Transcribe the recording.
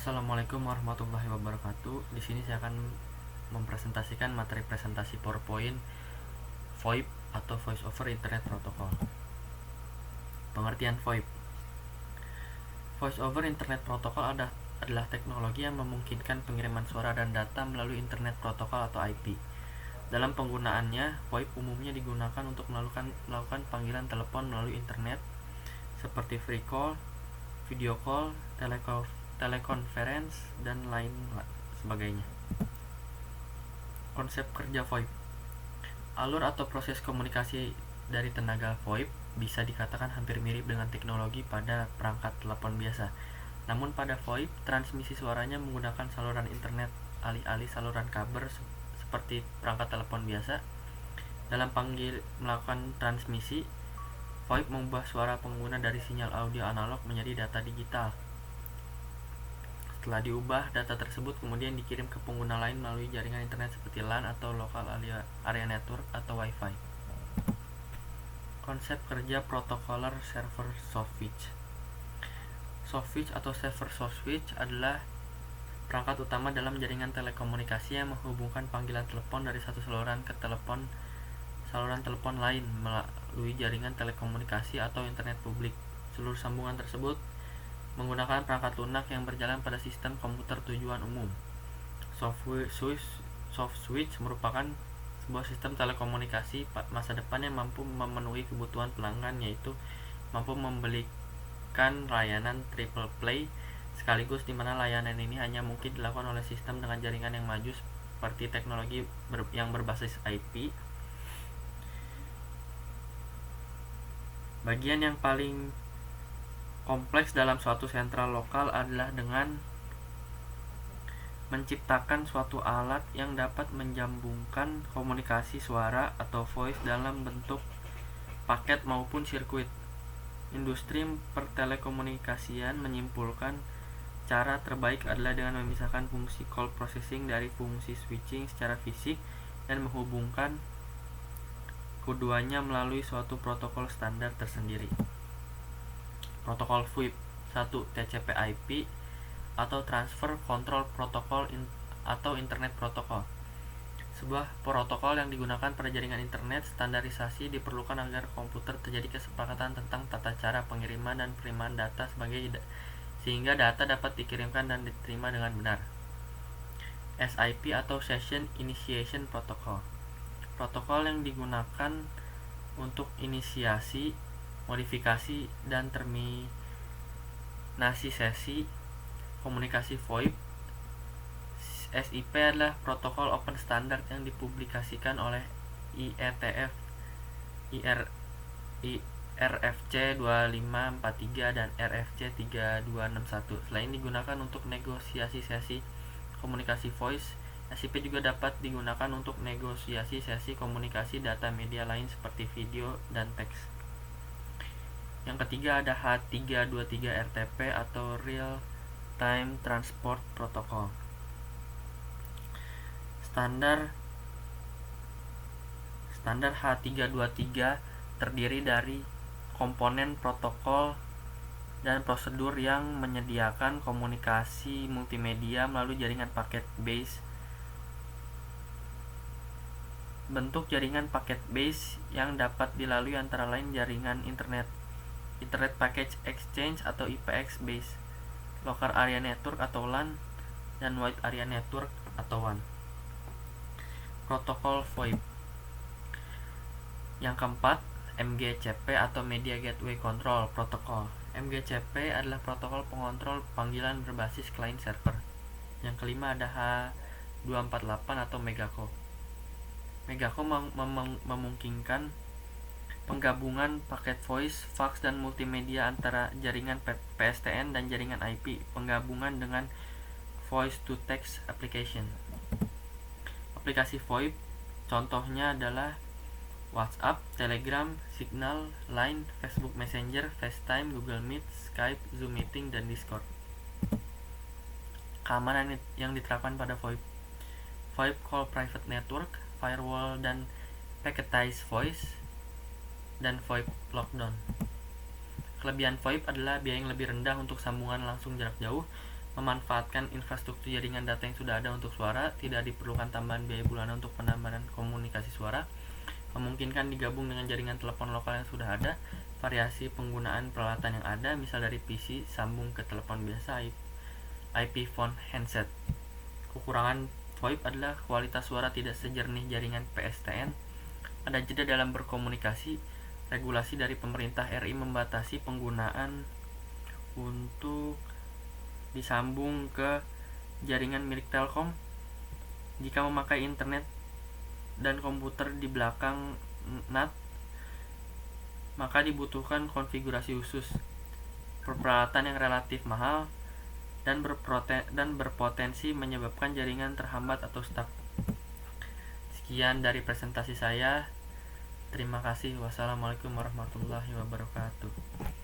Assalamualaikum warahmatullahi wabarakatuh. Di sini saya akan mempresentasikan materi presentasi PowerPoint VoIP atau Voice over Internet Protocol. Pengertian VoIP. Voice over Internet Protocol adalah teknologi yang memungkinkan pengiriman suara dan data melalui Internet Protocol atau IP. Dalam penggunaannya, VoIP umumnya digunakan untuk melakukan panggilan telepon melalui internet seperti free call, video call, telekonferensi, dan lain sebagainya. Konsep kerja VoIP. Alur atau proses komunikasi dari tenaga VoIP bisa dikatakan hampir mirip dengan teknologi pada perangkat telepon biasa. Namun pada VoIP, transmisi suaranya menggunakan saluran internet alih-alih saluran kabel seperti perangkat telepon biasa. Dalam melakukan transmisi, VoIP mengubah suara pengguna dari sinyal audio analog menjadi data digital. Setelah diubah, data tersebut kemudian dikirim ke pengguna lain melalui jaringan internet seperti LAN atau Local Area Network atau Wi-Fi. Konsep kerja protocoler server soft switch. Soft switch atau server soft switch adalah perangkat utama dalam jaringan telekomunikasi yang menghubungkan panggilan telepon dari satu saluran ke saluran telepon lain melalui jaringan telekomunikasi atau internet publik. Seluruh sambungan tersebut menggunakan perangkat lunak yang berjalan pada sistem komputer tujuan umum. Soft switch merupakan sebuah sistem telekomunikasi masa depan yang mampu memenuhi kebutuhan pelanggan, yaitu mampu memberikan layanan triple play sekaligus, di mana layanan ini hanya mungkin dilakukan oleh sistem dengan jaringan yang maju seperti teknologi yang berbasis IP. Bagian yang paling kompleks dalam suatu sentral lokal adalah dengan menciptakan suatu alat yang dapat menjambungkan komunikasi suara atau voice dalam bentuk paket maupun sirkuit. Industri pertelekomunikasian menyimpulkan cara terbaik adalah dengan memisahkan fungsi call processing dari fungsi switching secara fisik dan menghubungkan keduanya melalui suatu protokol standar tersendiri. Protokol VoIP. 1. TCP/IP atau Transfer Control Protocol atau Internet Protocol. Sebuah protokol yang digunakan pada jaringan internet. Standarisasi diperlukan agar komputer terjadi kesepakatan tentang tata cara pengiriman dan penerimaan data sehingga data dapat dikirimkan dan diterima dengan benar. SIP atau Session Initiation Protocol. Protokol yang digunakan untuk inisiasi, modifikasi, dan terminasi sesi komunikasi VoIP. SIP adalah protokol open standard yang dipublikasikan oleh IETF, RFC 2543 dan RFC 3261. Selain digunakan untuk negosiasi sesi komunikasi voice, SIP juga dapat digunakan untuk negosiasi sesi komunikasi data media lain seperti video dan teks. Yang ketiga ada H323RTP atau Real Time Transport Protocol. Standar H323 terdiri dari komponen protokol dan prosedur yang menyediakan komunikasi multimedia melalui jaringan paket base. Bentuk jaringan paket base yang dapat dilalui antara lain jaringan Internet Package Exchange atau IPX base, Local Area Network atau LAN, dan Wide Area Network atau WAN. Protokol VoIP. Yang keempat, MGCP atau Media Gateway Control Protocol. MGCP adalah protokol pengontrol panggilan berbasis client server. Yang kelima ada H248 atau Megacom. Megacom memungkinkan penggabungan paket voice, fax, dan multimedia antara jaringan PSTN dan jaringan IP. Penggabungan dengan voice to text application. Aplikasi VoIP contohnya adalah WhatsApp, Telegram, Signal, Line, Facebook Messenger, FaceTime, Google Meet, Skype, Zoom Meeting, dan Discord. Keamanan yang diterapkan pada VoIP. VoIP Call Private Network, Firewall dan Packetized Voice, dan VoIP Lockdown. Kelebihan VoIP adalah biaya yang lebih rendah untuk sambungan langsung jarak jauh, memanfaatkan infrastruktur jaringan data yang sudah ada untuk suara, tidak diperlukan tambahan biaya bulanan untuk penambahan komunikasi suara, memungkinkan digabung dengan jaringan telepon lokal yang sudah ada, variasi penggunaan peralatan yang ada, misal dari PC sambung ke telepon biasa, IP phone handset. Kekurangan VoIP adalah kualitas suara tidak sejernih jaringan PSTN, ada jeda dalam berkomunikasi, regulasi dari pemerintah RI membatasi penggunaan untuk disambung ke jaringan milik Telkom jika memakai internet dan komputer di belakang NAT, maka dibutuhkan konfigurasi khusus, peralatan yang relatif mahal, dan berpotensi menyebabkan jaringan terhambat atau stuck. Sekian dari presentasi saya. Terima kasih. Wassalamualaikum warahmatullahi wabarakatuh.